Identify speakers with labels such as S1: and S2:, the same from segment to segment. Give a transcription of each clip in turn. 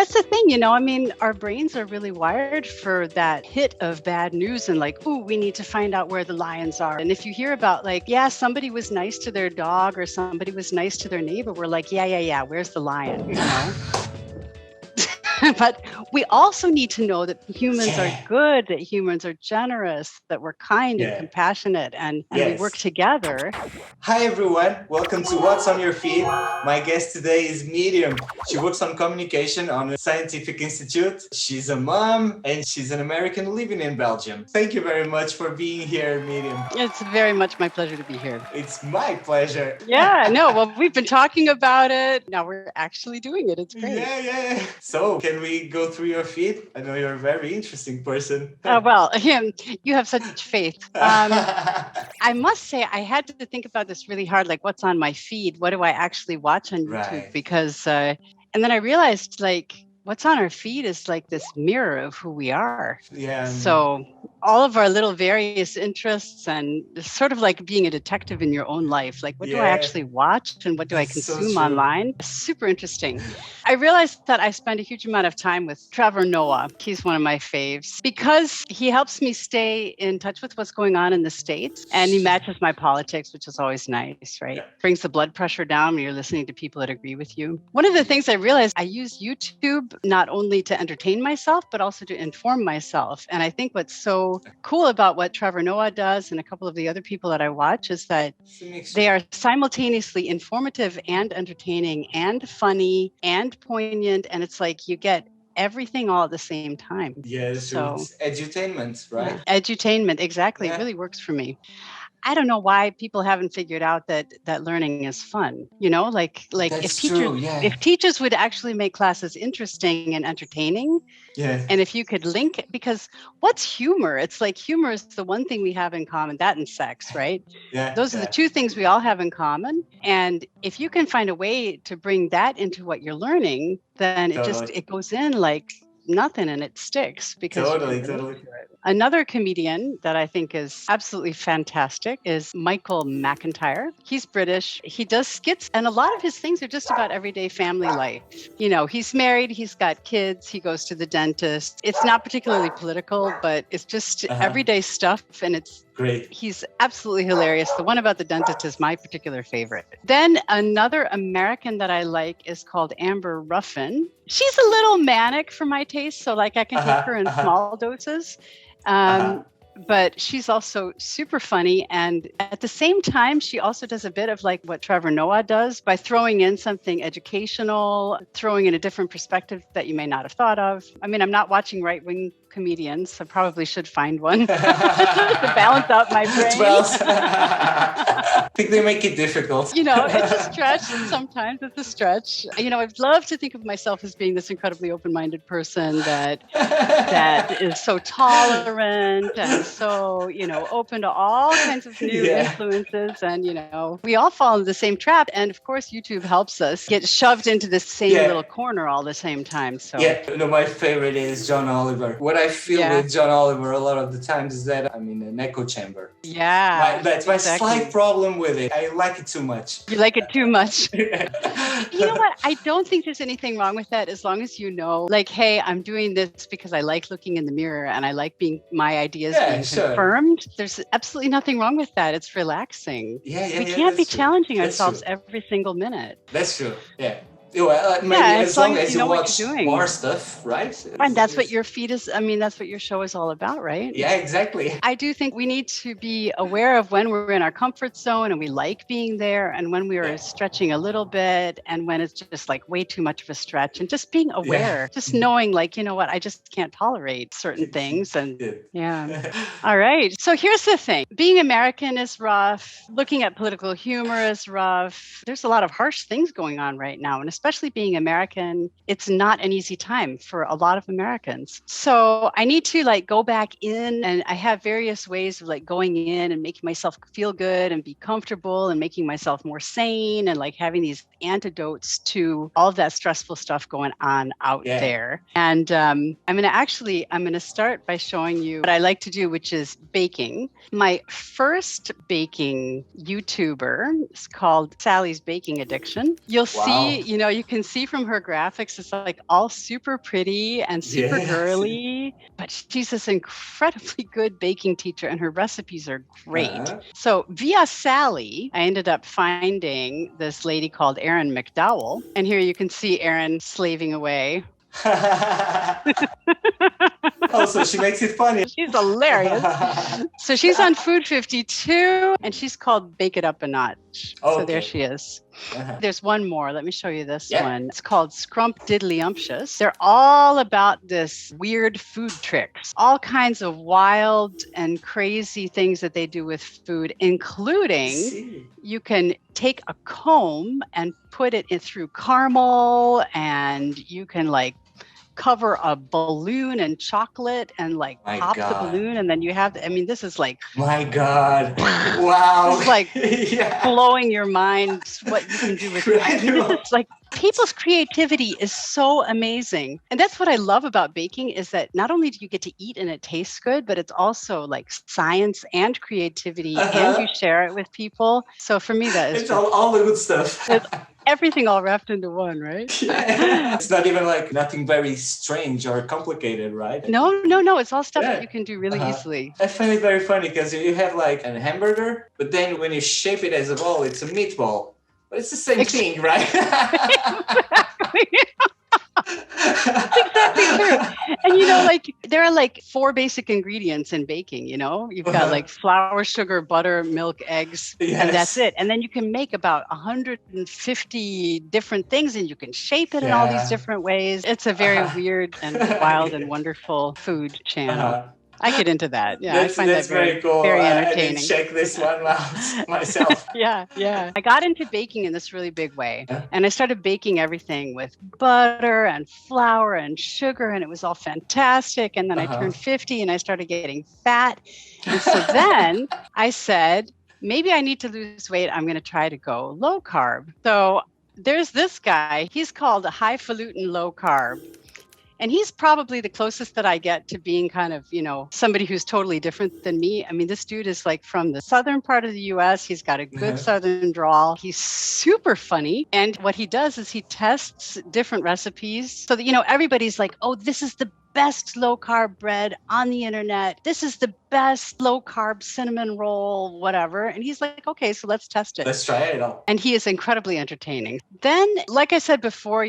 S1: That's the thing, I mean, our brains are really wired for that hit of bad news and like, ooh, we need to find out where the lions are. And if you hear about like, yeah, somebody was nice to their dog or somebody was nice to their neighbor, we're like, yeah, where's the lion? But we also need to know that humans are good, that humans are generous, that we're kind and compassionate, and we work together.
S2: Hi, everyone. Welcome to What's on Your Feed. My guest today is Miriam. She works on communication on a scientific institute. She's a mom and she's an American living in Belgium. Thank you very much for being here, Miriam.
S1: It's very much my pleasure to be here.
S2: It's my pleasure.
S1: Yeah, no, well, we've been talking about it. Now we're actually doing it. It's great.
S2: Yeah. So, can we go through your feed? I know you're a very interesting person.
S1: Well, you have such faith. I must say, I had to think about this really hard, like what's on my feed? What do I actually watch on YouTube?
S2: Right.
S1: Because, and then I realized like, what's on our feed is like this mirror of who we are.
S2: Yeah.
S1: So all of our little various interests and sort of like being a detective in your own life. Like, what do I actually watch and what do I consume online? Super interesting. I realized that I spend a huge amount of time with Trevor Noah. He's one of my faves because he helps me stay in touch with what's going on in the States. And he matches my politics, which is always nice, right? Yeah. Brings the blood pressure down when you're listening to people that agree with you. One of the things I realized, I use YouTube not only to entertain myself, but also to inform myself. And I think what's so cool about what Trevor Noah does and a couple of the other people that I watch is that they are simultaneously informative and entertaining and funny and poignant. And it's like you get everything all at the same time.
S2: Yes, so it's edutainment, right?
S1: Yeah, edutainment, exactly. Yeah. It really works for me. I don't know why people haven't figured out that learning is fun. Like if teachers would actually make classes interesting and entertaining, and if you could link it, because what's humor? It's like humor is the one thing we have in common, that and sex, right? Those are the two things we all have in common. And if you can find a way to bring that into what you're learning, then it goes in like nothing and it sticks because
S2: totally.
S1: Another comedian that I think is absolutely fantastic is McIntyre. He's British. He does skits, and a lot of his things are just about everyday family life. He's married, he's got kids, he goes to the dentist. It's not particularly political, but it's just everyday stuff, and it's
S2: great.
S1: He's absolutely hilarious. The one about the dentist is my particular favorite. Then another American that I like is called Amber Ruffin. She's a little manic for my taste, so like I can take her in small doses. But she's also super funny. And at the same time, she also does a bit of like what Trevor Noah does by throwing in something educational, throwing in a different perspective that you may not have thought of. I mean, I'm not watching right-wing comedians. I probably should find one to balance out my brain.
S2: I think they make it difficult.
S1: It's a stretch. Sometimes it's a stretch. I'd love to think of myself as being this incredibly open-minded person that is so tolerant and so, open to all kinds of new influences. And, we all fall into the same trap. And of course, YouTube helps us get shoved into the same little corner all the same time. So
S2: my favorite is John Oliver. What I feel with John Oliver a lot of the times is that I'm in an echo chamber.
S1: Yeah.
S2: That's my slight problem with it. I like it too much.
S1: You like it too much. You know what? I don't think there's anything wrong with that as long as you know, like, hey, I'm doing this because I like looking in the mirror and I like my ideas being confirmed. There's absolutely nothing wrong with that. It's relaxing. We can't be challenging ourselves every single minute.
S2: That's true. Yeah. Maybe as long as you watch more stuff, right?
S1: And that's what your feed is. I mean, that's what your show is all about, right?
S2: Yeah, exactly.
S1: I do think we need to be aware of when we're in our comfort zone and we like being there, and when we are stretching a little bit, and when it's just like way too much of a stretch, and just being aware, just knowing like, what, I just can't tolerate certain things. And all right. So here's the thing. Being American is rough. Looking at political humor is rough. There's a lot of harsh things going on right now. And especially being American, it's not an easy time for a lot of Americans. So I need to like go back in, and I have various ways of like going in and making myself feel good and be comfortable and making myself more sane and like having these antidotes to all of that stressful stuff going on out there. And I'm going to start by showing you what I like to do, which is baking. My first baking YouTuber is called Sally's Baking Addiction. You'll see, you can see from her graphics, it's like all super pretty and super girly, but she's this incredibly good baking teacher and her recipes are great. So via Sally, I ended up finding this lady called Erin McDowell. And here you can see Erin slaving away.
S2: Oh, so she makes it funny.
S1: She's hilarious. So she's on Food 52 and she's called Bake It Up a Notch. Okay. So there she is. There's one more. Let me show you this one. It's called Scrumdiddlyumptious. They're all about this weird food tricks, all kinds of wild and crazy things that they do with food, including you can take a comb and put it in through caramel, and you can like cover a balloon in chocolate and like pop the balloon, and then you have this is like,
S2: my God, wow.
S1: It's like blowing your mind what you can do with it. It's like people's creativity is so amazing. And that's what I love about baking, is that not only do you get to eat and it tastes good, but it's also like science and creativity, and you share it with people. So for me, that is
S2: all the good stuff.
S1: Everything all wrapped into one, right?
S2: It's not even like nothing very strange or complicated, right?
S1: No. It's all stuff that you can do really easily.
S2: I find it very funny because you have like a hamburger, but then when you shape it as a ball, it's a meatball. But it's the same thing, right?
S1: Exactly. Exactly true. And like there are like 4 basic ingredients in baking, you've got like flour, sugar, butter, milk, eggs, and that's it. And then you can make about 150 different things, and you can shape it in all these different ways. It's a very weird and wild and wonderful food channel. I get into that. Yeah, I find that very cool. Very entertaining.
S2: I didn't check this one out myself.
S1: Yeah. I got into baking in this really big way. And I started baking everything with butter and flour and sugar, and it was all fantastic. And then I turned 50 and I started getting fat. And so then I said, maybe I need to lose weight. I'm going to try to go low carb. So there's this guy. He's called Highfalutin Low Carb. And he's probably the closest that I get to being kind of, somebody who's totally different than me. I mean, this dude is like from the southern part of the US. He's got a good southern drawl. He's super funny. And what he does is he tests different recipes so that, everybody's like, oh, this is the best low carb bread on the internet. This is the best low carb cinnamon roll, whatever. And he's like, okay, so let's test it.
S2: Let's try it all.
S1: And he is incredibly entertaining. Then, like I said before,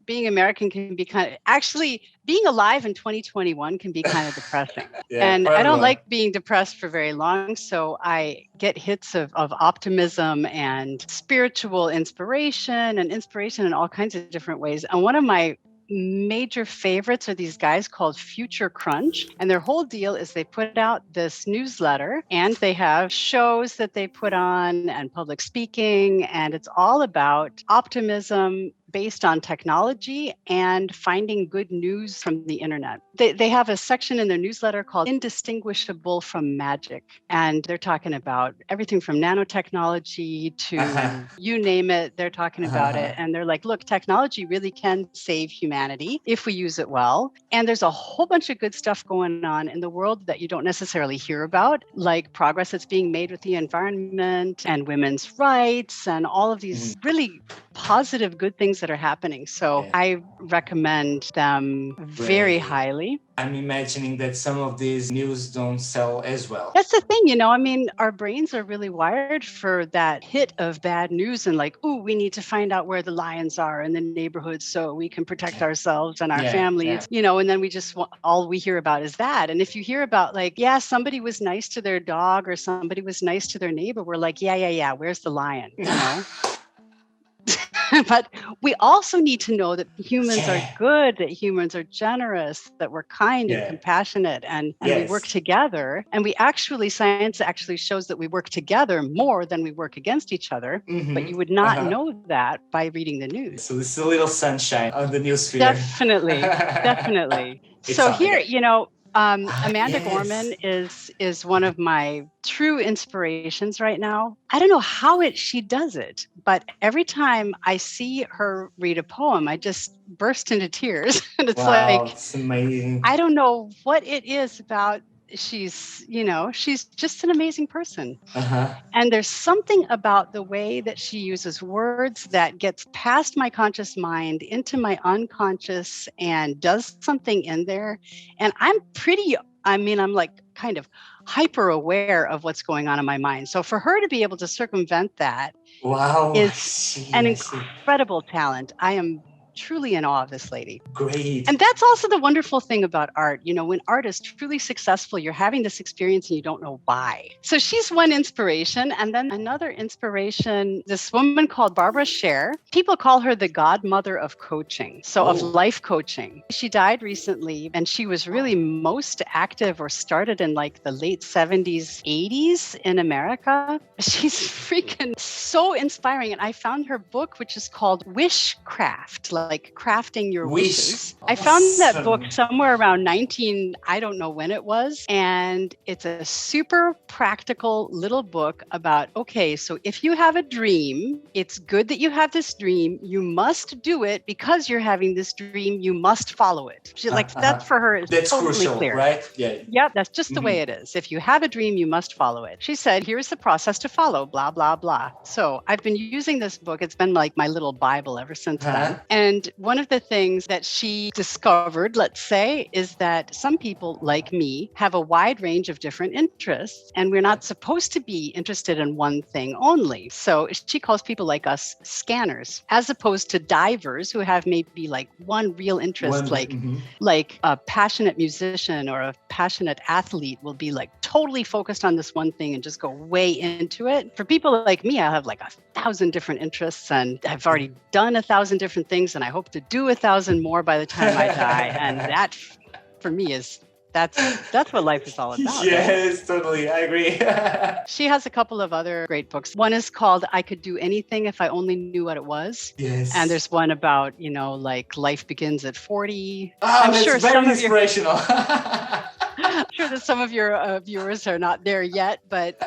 S1: being American can be actually being alive in 2021 can be kind of depressing. And I don't like being depressed for very long. So I get hits of optimism and spiritual inspiration in all kinds of different ways. And one of my major favorites are these guys called Future Crunch. And their whole deal is they put out this newsletter, and they have shows that they put on and public speaking. And it's all about optimism based on technology and finding good news from the internet. They have a section in their newsletter called Indistinguishable from Magic. And they're talking about everything from nanotechnology to you name it, they're talking about it. And they're like, look, technology really can save humanity if we use it well. And there's a whole bunch of good stuff going on in the world that you don't necessarily hear about, like progress that's being made with the environment and women's rights and all of these really positive, good things that are happening. So I recommend them very highly.
S2: I'm imagining that some of these news don't sell as well.
S1: That's the thing, our brains are really wired for that hit of bad news and like, ooh, we need to find out where the lions are in the neighborhood so we can protect ourselves and our families, and then we just, all we hear about is that. And if you hear about like, somebody was nice to their dog or somebody was nice to their neighbor, we're like, where's the lion? But we also need to know that humans are good, that humans are generous, that we're kind and compassionate, and we work together. And science actually shows that we work together more than we work against each other. But you would not know that by reading the news.
S2: So this is a little sunshine on the newsfeed.
S1: Definitely. So here, Amanda Gorman is one of my true inspirations right now. I don't know how she does it, but every time I see her read a poem, I just burst into tears. And it's
S2: it's amazing.
S1: I don't know what it is about she's, she's just an amazing person.
S2: Uh-huh.
S1: And there's something about the way that she uses words that gets past my conscious mind into my unconscious and does something in there. And I'm like kind of hyper aware of what's going on in my mind. So for her to be able to circumvent that
S2: Wow, I
S1: is
S2: see,
S1: an
S2: I see.
S1: incredible talent. I am truly in awe of this lady.
S2: Great.
S1: And that's also the wonderful thing about art. When art is truly successful, you're having this experience and you don't know why. So she's one inspiration. And then another inspiration, this woman called Barbara Sher. People call her the godmother of coaching, of life coaching. She died recently, and she was really most active or started in like the late 70s, 80s in America. She's freaking so inspiring. And I found her book, which is called Wishcraft, like crafting your wishes. I found that book somewhere around I don't know when it was. And it's a super practical little book about, okay, so if you have a dream, it's good that you have this dream. You must do it because you're having this dream. You must follow it. She's like, that for her is
S2: that's
S1: totally
S2: crucial,
S1: clear.
S2: Right? Yeah.
S1: Yep, that's just the way it is. If you have a dream, you must follow it. She said, here's the process to follow, blah, blah, blah. So I've been using this book. It's been like my little Bible ever since then. And one of the things that she discovered, let's say, is that some people like me have a wide range of different interests, and we're not supposed to be interested in one thing only. So she calls people like us scanners, as opposed to divers who have maybe like one real interest, like a passionate musician or a passionate athlete will be like totally focused on this one thing and just go way into it. For people like me, I have like 1,000 different interests, and I've already done 1,000 different things, and I hope to do 1,000 more by the time I die. And that, for me, that's what life is all about.
S2: Yes, right? Totally. I agree.
S1: She has a couple of other great books. One is called I Could Do Anything If I Only Knew What It Was.
S2: Yes.
S1: And there's one about, like life begins at 40.
S2: I'm sure very inspirational.
S1: I'm sure that some of your viewers are not there yet, but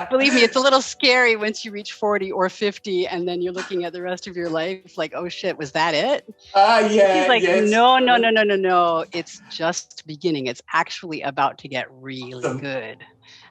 S1: believe me, it's a little scary once you reach 40 or 50, and then you're looking at the rest of your life like, oh shit, was that it?
S2: Yeah.
S1: He's like,
S2: yes.
S1: No. It's just beginning. It's actually about to get really good.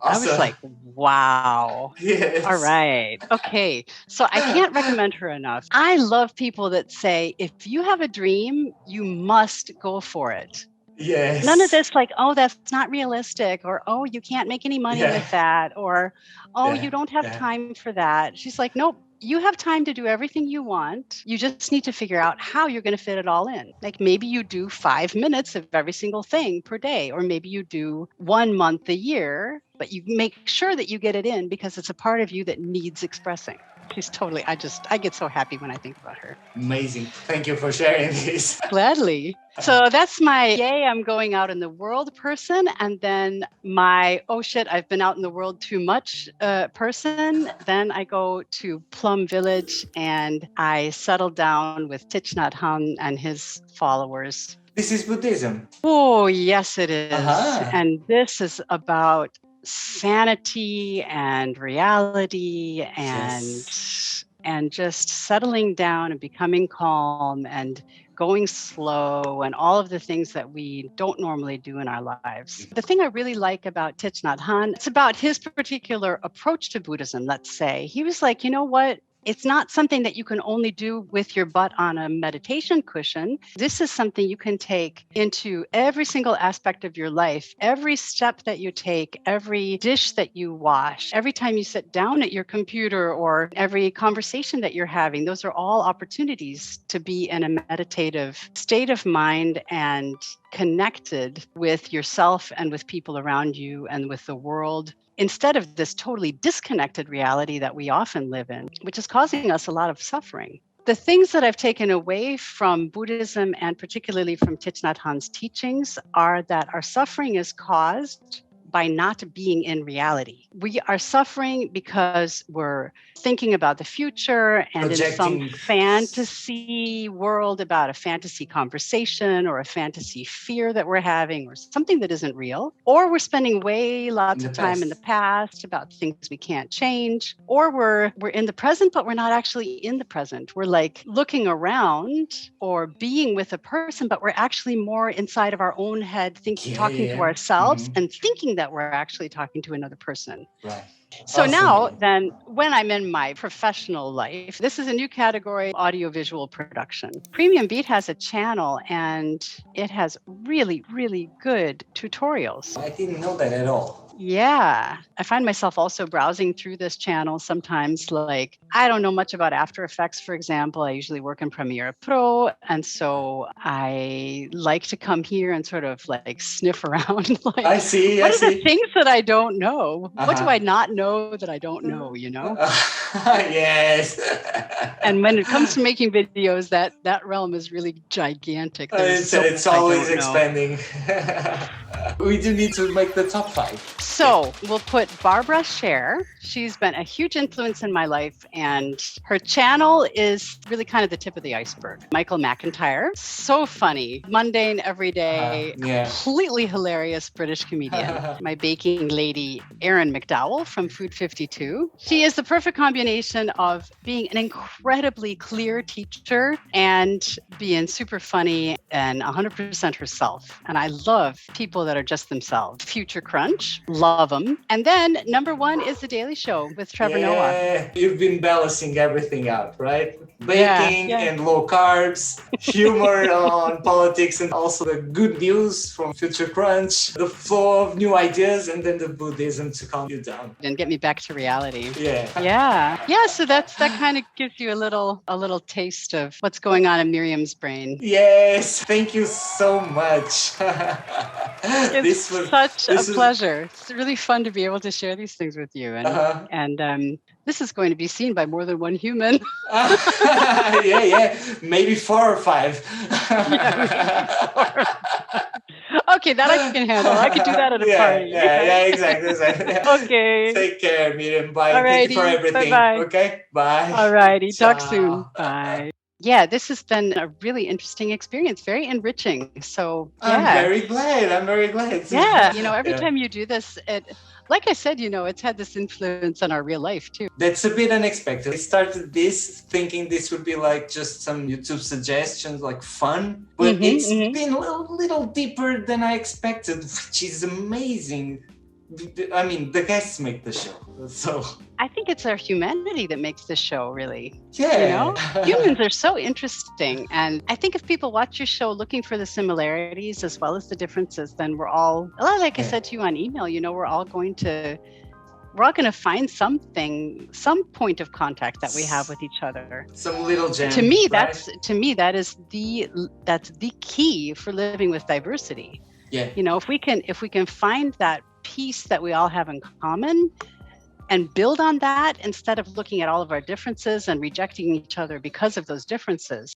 S1: Awesome. I was like, wow.
S2: Yes.
S1: All right. Okay. So I can't recommend her enough. I love people that say, if you have a dream, you must go for it.
S2: Yes.
S1: None of this like, oh, that's not realistic, or, oh, you can't make any money with that, or, oh, you don't have time for that. She's like, nope, you have time to do everything you want. You just need to figure out how you're going to fit it all in. Like maybe you do 5 minutes of every single thing per day, or maybe you do 1 month a year, but you make sure that you get it in because it's a part of you that needs expressing. She's totally, I get so happy when I think about her.
S2: Amazing. Thank you for sharing this.
S1: Gladly. So that's my, yay, I'm going out in the world person. And then my, oh shit, I've been out in the world too much person. Then I go to Plum Village and I settle down with Thich Nhat Hanh and his followers.
S2: This is Buddhism.
S1: Oh, yes, it is. And this is about sanity and reality and just settling down and becoming calm and going slow and all of the things that we don't normally do in our lives. The thing I really like about Thich Nhat Hanh, it's about his particular approach to Buddhism, let's say. He was like, you know what? It's not something that you can only do with your butt on a meditation cushion. This is something you can take into every single aspect of your life. Every step that you take, every dish that you wash, every time you sit down at your computer, or every conversation that you're having, those are all opportunities to be in a meditative state of mind and connected with yourself and with people around you and with the world, instead of this totally disconnected reality that we often live in, which is causing us a lot of suffering. The things that I've taken away from Buddhism, and particularly from Thich Nhat Hanh's teachings, are that our suffering is caused by not being in reality. We are suffering because we're thinking about the future and in some fantasy world about a fantasy conversation or a fantasy fear that we're having or something that isn't real. Or we're spending lots of time in the past about things we can't change. Or we're in the present, but we're not actually in the present. We're like looking around or being with a person, but we're actually more inside of our own head, talking to ourselves and thinking that we're actually talking to another person.
S2: Right.
S1: So now then, when I'm in my professional life, this is a new category, audiovisual production. PremiumBeat has a channel and it has really, really good tutorials.
S2: I didn't know that at all.
S1: Yeah. I find myself also browsing through this channel sometimes, like, I don't know much about After Effects, for example. I usually work in Premiere Pro. And so I like to come here and sort of like sniff around. Like, what are the things that I don't know? What do I not know that I don't know, you know?
S2: Yes.
S1: And when it comes to making videos, that realm is really gigantic.
S2: It's always expanding. We do need to make the top 5.
S1: So we'll put Barbara Sher. She's been a huge influence in my life, and her channel is really kind of the tip of the iceberg. Michael McIntyre, so funny, mundane, everyday, completely hilarious British comedian. My baking lady, Erin McDowell from Food 52. She is the perfect combination of being an incredibly clear teacher and being super funny and 100% herself. And I love people that are just themselves. Future Crunch, love them. And then number 1 is The Daily Show with Trevor Noah.
S2: You've been balancing everything out, right? Baking and low carbs, humor on politics, and also the good news from Future Crunch, the flow of new ideas, and then the Buddhism to calm you down
S1: and get me back to reality.
S2: Yeah.
S1: So that kind of gives you a little taste of what's going on in Miriam's brain.
S2: Yes, thank you so much.
S1: It's such a pleasure. It's really fun to be able to share these things with you, and this is going to be seen by more than one human.
S2: Maybe 4 or 5.
S1: Okay, that I can handle. I can do that at a party.
S2: Exactly.
S1: Okay.
S2: Take care, Miriam. Bye.
S1: Alrighty.
S2: Thank you for everything.
S1: Bye-bye.
S2: Okay, bye.
S1: Alrighty, talk soon. Bye. Yeah, this has been a really interesting experience, very enriching. So
S2: I'm very glad.
S1: Yeah, every time you do this, like I said, it's had this influence on our real life too.
S2: That's a bit unexpected. I started this thinking this would be like just some YouTube suggestions, like fun, but it's been a little deeper than I expected, which is amazing. I mean, the guests make the show, so
S1: I think it's our humanity that makes this show, really.
S2: Yeah.
S1: Humans are so interesting. And I think if people watch your show looking for the similarities as well as the differences, then we're all, like I said to you on email, we're all going to find something, some point of contact that we have with each other.
S2: Some little gem.
S1: To me, that is the key for living with diversity.
S2: Yeah.
S1: If we can find that piece that we all have in common and build on that instead of looking at all of our differences and rejecting each other because of those differences,